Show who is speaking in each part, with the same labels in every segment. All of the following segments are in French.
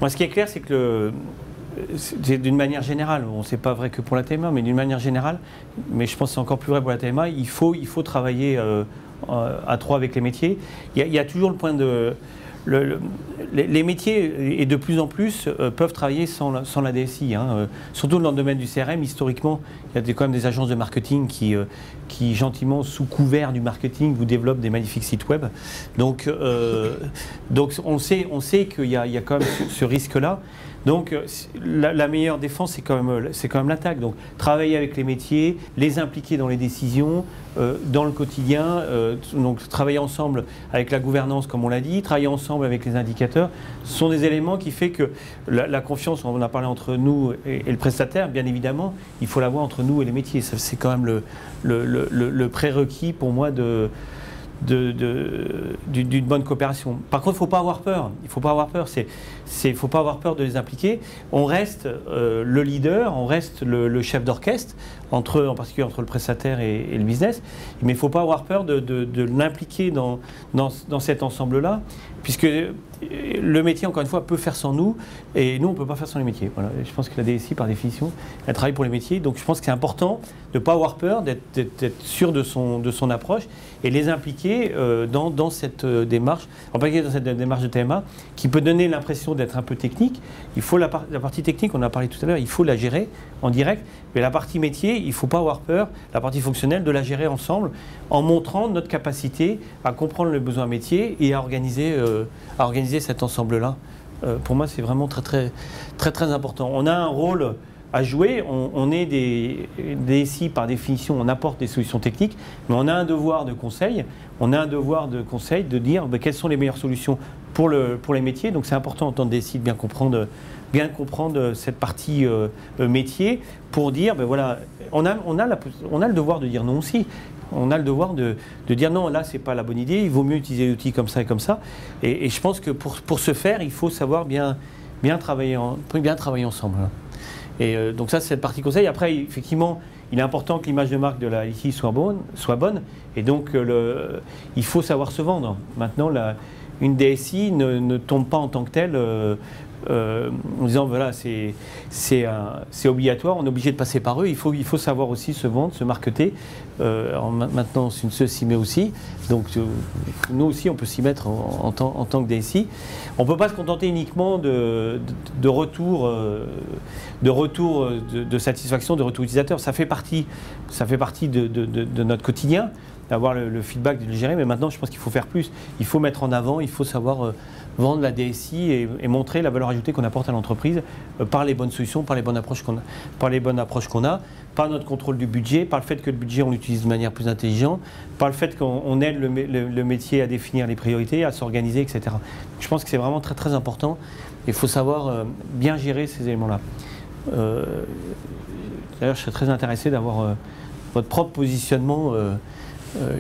Speaker 1: Moi, ce qui est clair, c'est que d'une manière générale, bon, c'est pas vrai que pour la TMA, mais d'une manière générale, mais je pense que c'est encore plus vrai pour la TMA, il faut travailler à trois avec les métiers. Il y a toujours le point de... les métiers, et de plus en plus, peuvent travailler sans la DSI. Hein. Surtout dans le domaine du CRM, historiquement, il y a quand même des agences de marketing qui gentiment, sous couvert du marketing, vous développent des magnifiques sites web. Donc on sait qu'il y a quand même ce risque-là. Donc la meilleure défense, c'est quand même l'attaque. Donc travailler avec les métiers, les impliquer dans les décisions, dans le quotidien, donc travailler ensemble avec la gouvernance, comme on l'a dit, travailler ensemble avec les indicateurs, ce sont des éléments qui font que la confiance, on en a parlé entre nous et le prestataire, bien évidemment, il faut l'avoir entre nous et les métiers. C'est quand même le prérequis pour moi d'une bonne coopération. Par contre, il ne faut pas avoir peur. Il ne faut pas avoir peur. Faut pas avoir peur de les impliquer. On reste le leader, on reste le chef d'orchestre, en particulier entre le prestataire et le business. Mais il ne faut pas avoir peur de l'impliquer dans cet ensemble-là, puisque le métier, encore une fois, peut faire sans nous, et nous, on ne peut pas faire sans les métiers. Voilà. Je pense que la DSI, par définition, elle travaille pour les métiers. Donc je pense que c'est important de ne pas avoir peur, d'être sûr de son approche, et les impliquer dans cette démarche, en particulier dans cette démarche de TMA, qui peut donner l'impression d'être un peu technique. Il faut la partie technique, on en a parlé tout à l'heure, il faut la gérer en direct, mais la partie métier, il ne faut pas avoir peur, la partie fonctionnelle, de la gérer ensemble, en montrant notre capacité à comprendre le besoin métier et à organiser cet ensemble-là. Pour moi, c'est vraiment très important. On a un rôle à jouer, on est des DSI par définition, on apporte des solutions techniques, mais on a un devoir de conseil, de dire quelles sont les meilleures solutions pour les métiers. Donc c'est important en tant que DSI de bien comprendre cette partie métier pour dire, voilà, on a le devoir de dire non aussi. On a le devoir de dire non, là c'est pas la bonne idée, il vaut mieux utiliser l'outil comme ça et comme ça. Et je pense que pour ce faire, il faut savoir bien travailler ensemble. Et donc ça, c'est cette partie conseil. Après, effectivement, il est important que l'image de marque de la LICI soit bonne. Et donc, il faut savoir se vendre. Maintenant, une DSI ne tombe pas en tant que telle en disant, voilà, c'est obligatoire, on est obligé de passer par eux. Il faut savoir aussi se vendre, se marketer. Maintenant, Sunse s'y met aussi. Donc, nous aussi, on peut s'y mettre en tant que DSI. On ne peut pas se contenter uniquement de retour de satisfaction, de retour utilisateur. Ça fait partie de notre quotidien, d'avoir le feedback, de le gérer. Mais maintenant, je pense qu'il faut faire plus. Il faut mettre en avant, il faut savoir vendre la DSI et montrer la valeur ajoutée qu'on apporte à l'entreprise par les bonnes solutions, par les bonnes approches qu'on a, par notre contrôle du budget, par le fait que le budget, on l'utilise de manière plus intelligente, par le fait qu'on aide le métier à définir les priorités, à s'organiser, etc. Je pense que c'est vraiment très important. Il faut savoir bien gérer ces éléments-là. D'ailleurs, je serais très intéressé d'avoir votre propre positionnement.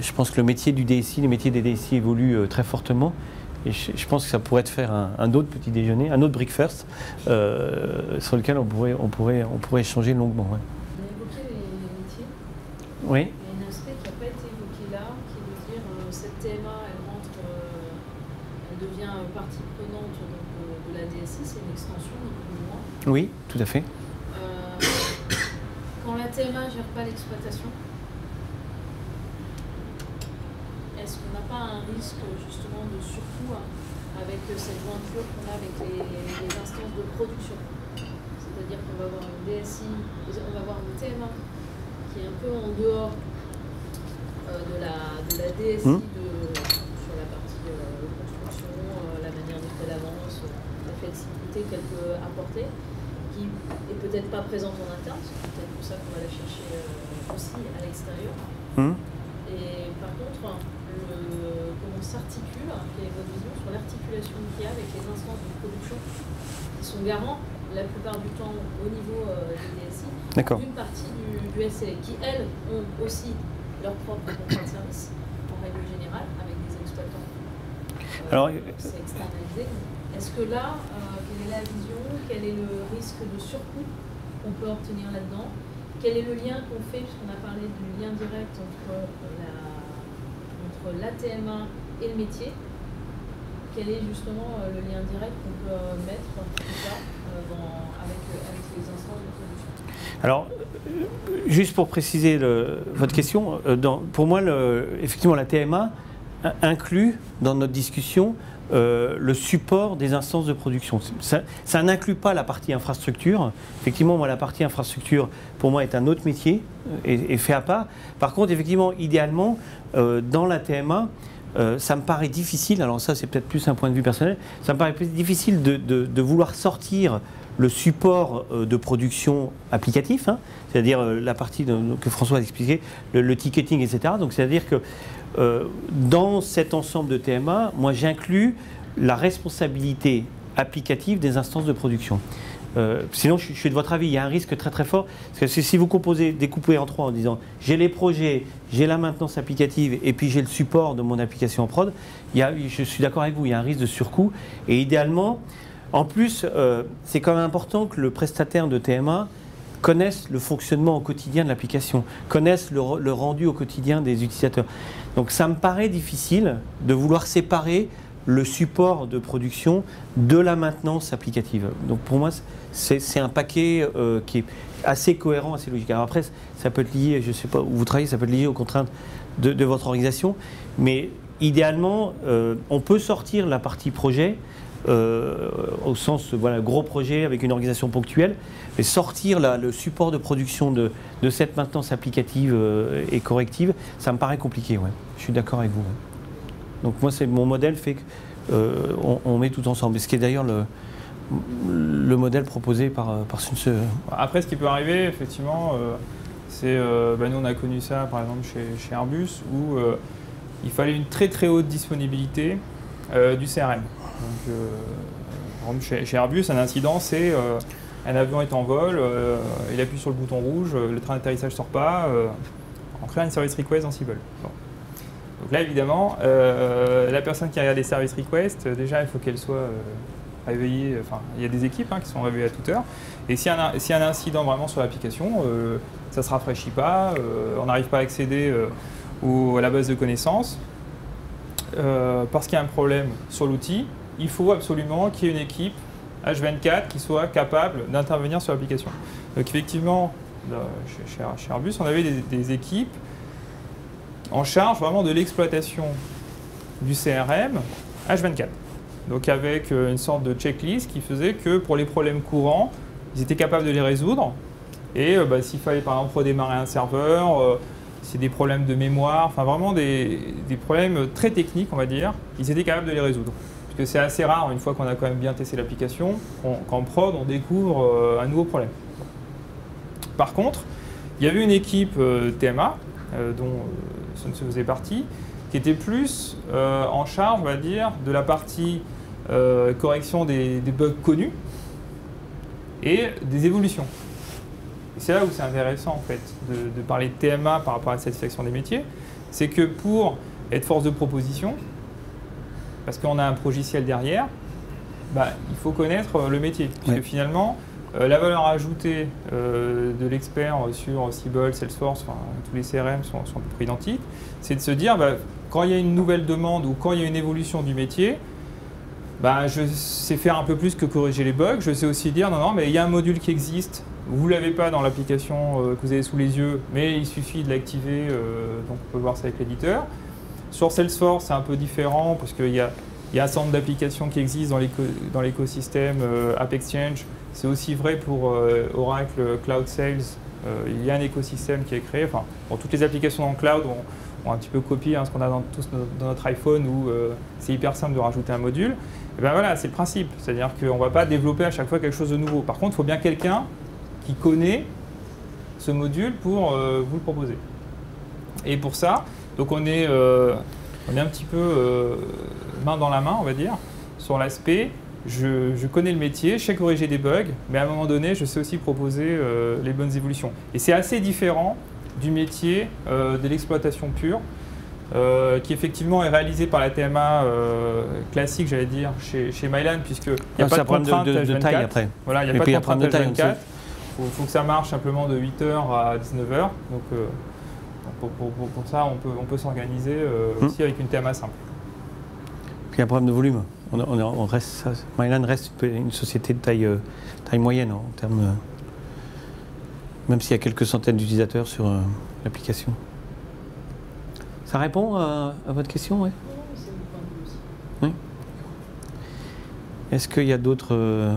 Speaker 1: Je pense que le métier du DSI, les métiers des DSI évoluent très fortement. Et je pense que ça pourrait te faire un autre petit déjeuner, un autre breakfast, sur lequel on pourrait échanger longuement. Ouais.
Speaker 2: On a évoqué les métiers.
Speaker 1: Oui.
Speaker 2: Il y a un aspect qui n'a pas été évoqué là, qui est de dire cette TMA, elle devient partie prenante de la DSI, c'est une extension, ni plus ni moins.
Speaker 1: Oui, tout à fait.
Speaker 2: Quand la TMA ne gère pas l'exploitation, est-ce qu'on n'a pas un risque justement de surcoût avec cette jointure qu'on a avec les instances de production? C'est-à-dire qu'on va avoir une DSI, on va avoir une TMA qui est un peu en dehors de la DSI sur la partie construction, la manière de faire l'avance, la flexibilité qu'elle peut apporter, qui est peut-être pas présente en interne, c'est peut-être pour ça qu'on va la chercher aussi à l'extérieur. Et par contre, comment s'articule, quelle est votre vision sur l'articulation qu'il y a avec les instances de production qui sont garants la plupart du temps au niveau des DSI d'une partie du SLA, qui elles ont aussi leur propre contrat de service en règle générale avec des exploitants. C'est externalisé. Est-ce que là, quelle est la vision, quel est le risque de surcoût qu'on peut obtenir là-dedans? Quel est le lien qu'on fait, puisqu'on a parlé du lien direct entre la TMA et le métier? quel est justement le lien direct qu'on peut mettre tout ça, avec les instances de production?
Speaker 1: Alors, juste pour préciser votre question, pour moi, effectivement, la TMA inclut dans notre discussion le support des instances de production. Ça n'inclut pas la partie infrastructure. Effectivement, moi, la partie infrastructure, pour moi, est un autre métier et fait à part. Par contre, effectivement, idéalement, dans la TMA, ça me paraît difficile, alors ça c'est peut-être plus un point de vue personnel, ça me paraît plus difficile de vouloir sortir le support de production applicatif, hein, c'est-à-dire la partie que François a expliqué, le ticketing, etc. Donc c'est-à-dire que dans cet ensemble de TMA, moi j'inclus la responsabilité applicative des instances de production. Sinon, je suis de votre avis, il y a un risque très très fort. Parce que si vous découpez en trois en disant j'ai les projets, j'ai la maintenance applicative et puis j'ai le support de mon application en prod, je suis d'accord avec vous, il y a un risque de surcoût. Et idéalement, en plus, c'est quand même important que le prestataire de TMA connaisse le fonctionnement au quotidien de l'application, connaisse le rendu au quotidien des utilisateurs. Donc ça me paraît difficile de vouloir séparer le support de production de la maintenance applicative. Donc pour moi, c'est un paquet qui est assez cohérent, assez logique. Alors après, ça peut être lié, je ne sais pas où vous travaillez, ça peut être lié aux contraintes de votre organisation, mais idéalement, on peut sortir la partie projet au sens, voilà, gros projet avec une organisation ponctuelle, mais sortir le support de production de cette maintenance applicative et corrective, ça me paraît compliqué, ouais. Je suis d'accord avec vous. Ouais. Donc moi, mon modèle fait qu'on met tout ensemble. Et ce qui est d'ailleurs le modèle proposé par Sun.
Speaker 3: Après, ce qui peut arriver, effectivement, c'est, nous on a connu ça par exemple chez Airbus, où il fallait une très très haute disponibilité du CRM. Donc, par exemple, chez Airbus, un incident, c'est un avion est en vol, il appuie sur le bouton rouge, le train d'atterrissage ne sort pas, on crée une service request dans Siebel. Bon. Donc là, évidemment, la personne qui regarde les service requests, déjà, il faut qu'elle soit réveillée. Enfin, il y a des équipes qui sont réveillées à toute heure. Et s'il y a un incident vraiment sur l'application, ça ne se rafraîchit pas, on n'arrive pas à accéder à la base de connaissances. Parce qu'il y a un problème sur l'outil, il faut absolument qu'il y ait une équipe H24 qui soit capable d'intervenir sur l'application. Donc effectivement, chez Airbus, on avait des équipes en charge vraiment de l'exploitation du CRM H24. Donc avec une sorte de checklist qui faisait que pour les problèmes courants, ils étaient capables de les résoudre. Et s'il fallait par exemple redémarrer un serveur, c'est des problèmes de mémoire, enfin vraiment des problèmes très techniques, on va dire, ils étaient capables de les résoudre. Parce que c'est assez rare, une fois qu'on a quand même bien testé l'application, qu'en prod, on découvre un nouveau problème. Par contre, il y avait une équipe TMA, dont Sun faisait partie, qui était plus en charge, on va dire, de la partie correction des bugs connus et des évolutions. Et c'est là où c'est intéressant en fait de parler de TMA par rapport à la satisfaction des métiers, c'est que pour être force de proposition, parce qu'on a un logiciel derrière, il faut connaître le métier. Parce que finalement, la valeur ajoutée de l'expert sur Siebel, Salesforce, enfin, tous les CRM sont à peu près identiques, c'est de se dire, quand il y a une nouvelle demande ou quand il y a une évolution du métier, je sais faire un peu plus que corriger les bugs. Je sais aussi dire, non, mais il y a un module qui existe, vous ne l'avez pas dans l'application que vous avez sous les yeux, mais il suffit de l'activer, donc on peut voir ça avec l'éditeur. Sur Salesforce, c'est un peu différent parce qu'il y a un certain nombre d'applications qui existent dans l'écosystème AppExchange. C'est aussi vrai pour Oracle Cloud Sales. Il y a un écosystème qui est créé. Enfin, toutes les applications dans le cloud ont un petit peu copié ce qu'on a dans notre iPhone où c'est hyper simple de rajouter un module. Et voilà, c'est le principe. C'est-à-dire qu'on ne va pas développer à chaque fois quelque chose de nouveau. Par contre, il faut bien quelqu'un qui connaît ce module pour vous le proposer. Et pour ça, donc on est un petit peu main dans la main, on va dire, sur l'aspect. Je connais le métier, je sais corriger des bugs, mais à un moment donné, je sais aussi proposer les bonnes évolutions. Et c'est assez différent du métier de l'exploitation pure, qui effectivement est réalisé par la TMA classique, j'allais dire, chez Mylan, puisqu'il n'y a pas de contrainte
Speaker 1: de taille après.
Speaker 3: Voilà, il n'y a pas de contrainte H24. Il faut que ça marche simplement de 8h à 19h. Donc pour ça, on peut s'organiser aussi avec une TMA simple.
Speaker 1: Il y a un problème de volume. On reste, Mylan reste une société de taille moyenne en termes, même s'il y a quelques centaines d'utilisateurs sur l'application. Ça répond à votre question, oui? Oui. Est-ce qu'il y a d'autres...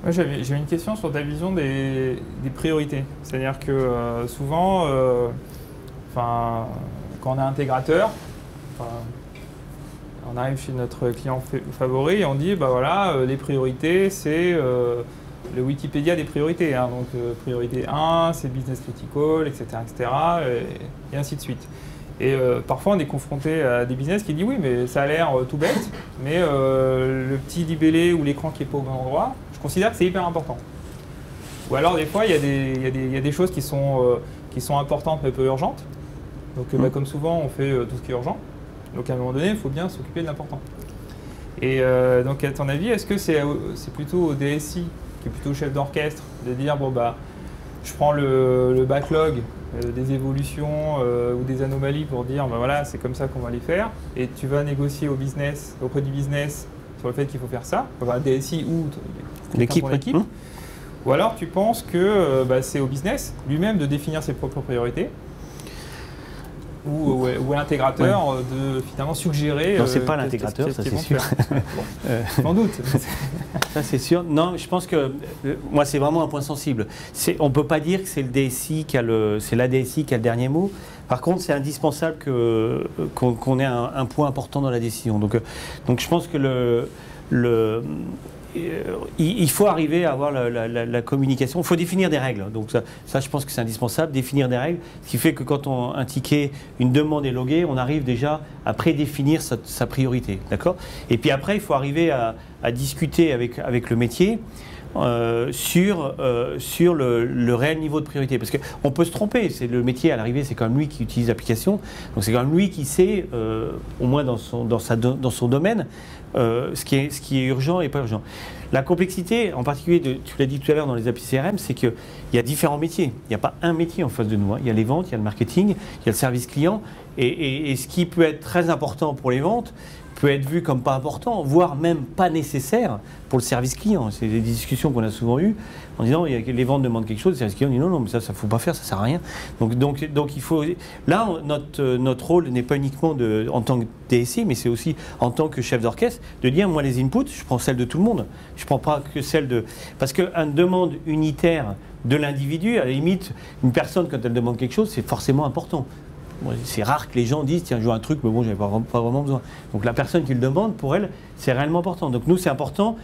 Speaker 3: J'avais une question sur ta vision des priorités. C'est-à-dire que souvent, quand on est intégrateur, on arrive chez notre client favori et on dit, bah voilà, les priorités, c'est le Wikipédia des priorités. Hein. Donc, priorité 1, c'est business critical, etc., etc., et ainsi de suite. Et parfois, on est confronté à des business qui disent, oui, mais ça a l'air tout bête, mais le petit libellé ou l'écran qui n'est pas au bon endroit, je considère que c'est hyper important. Ou alors, des fois, il y a des choses qui sont importantes mais peu urgentes. Donc, comme souvent, on fait tout ce qui est urgent. Donc, à un moment donné, il faut bien s'occuper de l'important. Et donc, à ton avis, est-ce que c'est plutôt au DSI, qui est plutôt chef d'orchestre, de dire, bon, bah, je prends le backlog des évolutions ou des anomalies pour dire, bah, voilà, c'est comme ça qu'on va les faire, et tu vas négocier auprès du business sur le fait qu'il faut faire ça, enfin, DSI ou l'équipe. Ou alors, tu penses que c'est au business lui-même de définir ses propres priorités, ou à l'intégrateur de finalement suggérer...
Speaker 1: Non, c'est pas l'intégrateur, ça c'est sûr.
Speaker 3: Sans doute.
Speaker 1: Ça c'est sûr. Non, je pense que moi c'est vraiment un point sensible. On ne peut pas dire que c'est le DSI c'est la DSI qui a le dernier mot. Par contre, c'est indispensable qu'on ait un point important dans la décision. Donc je pense que il faut arriver à avoir la communication. Il faut définir des règles. Donc ça, je pense que c'est indispensable, définir des règles. Ce qui fait que quand un ticket, une demande est loguée, on arrive déjà à prédéfinir sa priorité. D'accord ? Et puis après, il faut arriver à discuter avec le métier sur le réel niveau de priorité. Parce qu'on peut se tromper. C'est le métier, à l'arrivée, c'est quand même lui qui utilise l'application. Donc c'est quand même lui qui sait, au moins dans son domaine, ce qui est urgent et pas urgent. La complexité, en particulier, tu l'as dit tout à l'heure dans les applis CRM, c'est qu'il y a différents métiers. Il n'y a pas un métier en face de nous. Hein. Il y a les ventes, il y a le marketing, il y a le service client. Et ce qui peut être très important pour les ventes peut être vu comme pas important, voire même pas nécessaire pour le service client. C'est des discussions qu'on a souvent eues en disant les ventes demandent quelque chose, le service client dit non, mais ça ne faut pas faire, ça ne sert à rien. Donc il faut... Là, notre rôle n'est pas uniquement en tant que DSI, mais c'est aussi en tant que chef d'orchestre, de dire, moi les inputs, je prends celle de tout le monde. Je ne prends pas que celle de... Parce qu'une demande unitaire de l'individu, à la limite, une personne, quand elle demande quelque chose, c'est forcément important. C'est rare que les gens disent, tiens, je veux un truc, mais bon, j'avais pas vraiment besoin. Donc la personne qui le demande, pour elle, c'est réellement important. Donc nous, c'est important,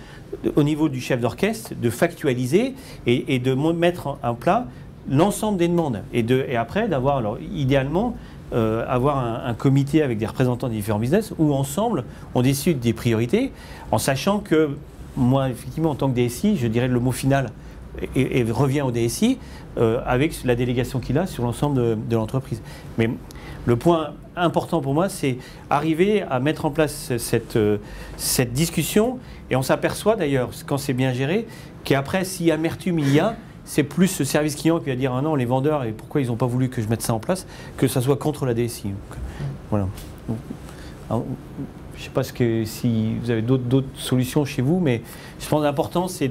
Speaker 1: au niveau du chef d'orchestre, de factualiser et de mettre en plat l'ensemble des demandes. Et après, d'avoir, alors idéalement, avoir un comité avec des représentants des différents business où ensemble, on décide des priorités, en sachant que, moi, effectivement, en tant que DSI, je dirais le mot final et revient au DSI avec la délégation qu'il a sur l'ensemble de l'entreprise. Mais le point important pour moi, c'est arriver à mettre en place cette discussion, et on s'aperçoit d'ailleurs, quand c'est bien géré, qu'après, si amertume il y a, c'est plus ce service client qui va dire « Ah non, les vendeurs, et pourquoi ils n'ont pas voulu que je mette ça en place ?» que ça soit contre la DSI. Donc, voilà. Alors, je ne sais pas si vous avez d'autres solutions chez vous, mais je pense que l'important, c'est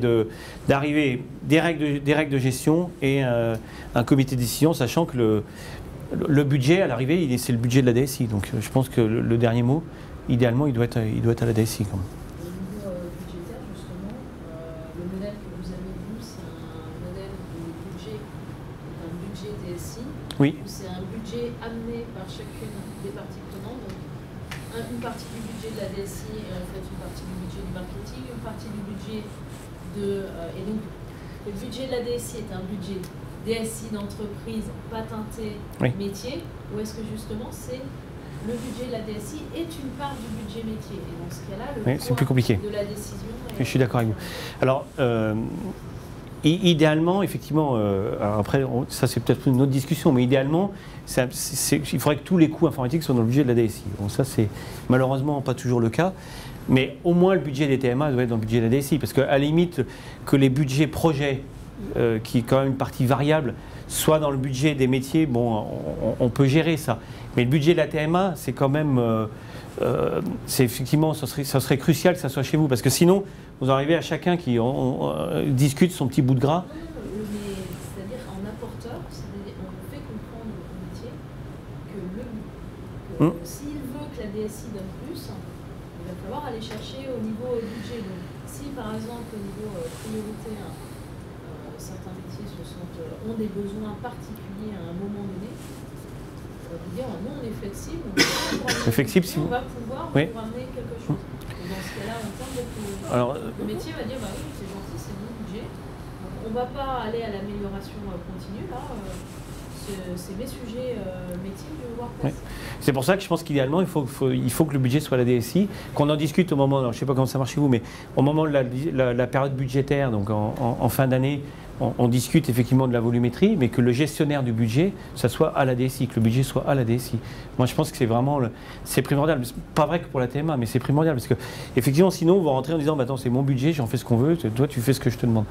Speaker 1: d'arriver des règles de gestion et un comité de décision, sachant que le budget, à l'arrivée, c'est le budget de la DSI. Donc je pense que le dernier mot, idéalement, il doit être à la DSI. Quand même.
Speaker 2: Au niveau budgétaire, justement, le modèle que vous avez vu, c'est un modèle où le budget est un budget DSI,
Speaker 1: oui.
Speaker 2: où c'est un budget amené par chacune des parties prenantes. Donc, une partie du budget de la DSI reflète une partie du budget du marketing, une partie du budget et donc, le budget de la DSI est un budget DSI d'entreprise, patenté, oui. Métier, ou est-ce que justement c'est le budget de la DSI est une part du budget métier? Et dans ce cas-là, le
Speaker 1: c'est plus compliqué
Speaker 2: de la décision...
Speaker 1: Je suis d'accord avec vous. Alors, idéalement, effectivement, alors après, ça c'est peut-être une autre discussion, mais idéalement, il faudrait que tous les coûts informatiques soient dans le budget de la DSI. Bon, ça c'est malheureusement pas toujours le cas, mais au moins le budget des TMA doit être dans le budget de la DSI, parce qu'à la limite, que les budgets projets, qui est quand même une partie variable, soient dans le budget des métiers, bon, on peut gérer ça. Mais le budget de la TMA, c'est quand même c'est effectivement, ça serait crucial que ça soit chez vous, parce que sinon, vous arrivez à chacun qui discute son petit bout de gras.
Speaker 2: Mais c'est-à-dire en apporteur, on fait comprendre au métier que s'il veut que la DSI donne plus, il va falloir aller chercher au niveau budget. Donc, si par exemple au niveau priorité, certains métiers ont des besoins particuliers à un moment donné, on va dire nous on est flexible, on va pouvoir vous ramener quelque chose. Et dans ce cas-là, en termes de
Speaker 1: Alors,
Speaker 2: le métier va dire bah oui, c'est gentil, c'est mon budget. Donc, on ne va pas aller à l'amélioration continue là. C'est mes sujets métiers du WordPress.
Speaker 1: C'est pour ça que je pense qu'idéalement, il faut que le budget soit à la DSI, qu'on en discute au moment, alors, je ne sais pas comment ça marche chez vous, mais au moment de la période budgétaire, donc en fin d'année, on discute effectivement de la volumétrie, mais que le gestionnaire du budget, ça soit à la DSI, que le budget soit à la DSI. Moi, je pense que c'est vraiment, c'est primordial. C'est pas vrai que pour la TMA, mais c'est primordial, parce que effectivement, sinon, on va rentrer en disant, bah, attends, c'est mon budget, j'en fais ce qu'on veut, toi, tu fais ce que je te demande.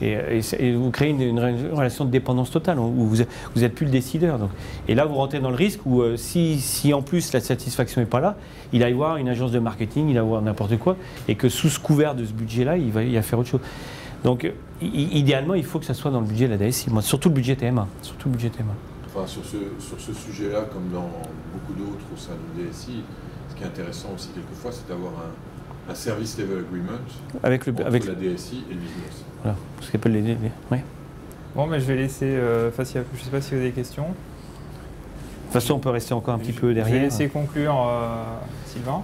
Speaker 1: Et vous créez une relation de dépendance totale, où vous n'êtes plus le décideur. Donc. Et là, vous rentrez dans le risque où si en plus la satisfaction n'est pas là, il va y voir une agence de marketing, il va y voir n'importe quoi, et que sous ce couvert de ce budget-là, il va faire autre chose. Donc, idéalement, il faut que ça soit dans le budget de la DSI, moi, surtout le budget TMA. Surtout le budget TMA.
Speaker 4: Enfin, sur ce sujet-là, comme dans beaucoup d'autres au sein d'une DSI, ce qui est intéressant aussi quelquefois, c'est d'avoir un service level agreement entre la DSI et le business.
Speaker 1: Voilà, ce qu'on appelle les ouais.
Speaker 3: Bon, mais je vais laisser Facia, je ne sais pas si vous avez des questions.
Speaker 1: De toute façon, on peut rester encore un petit peu derrière.
Speaker 3: Je vais laisser conclure Sylvain.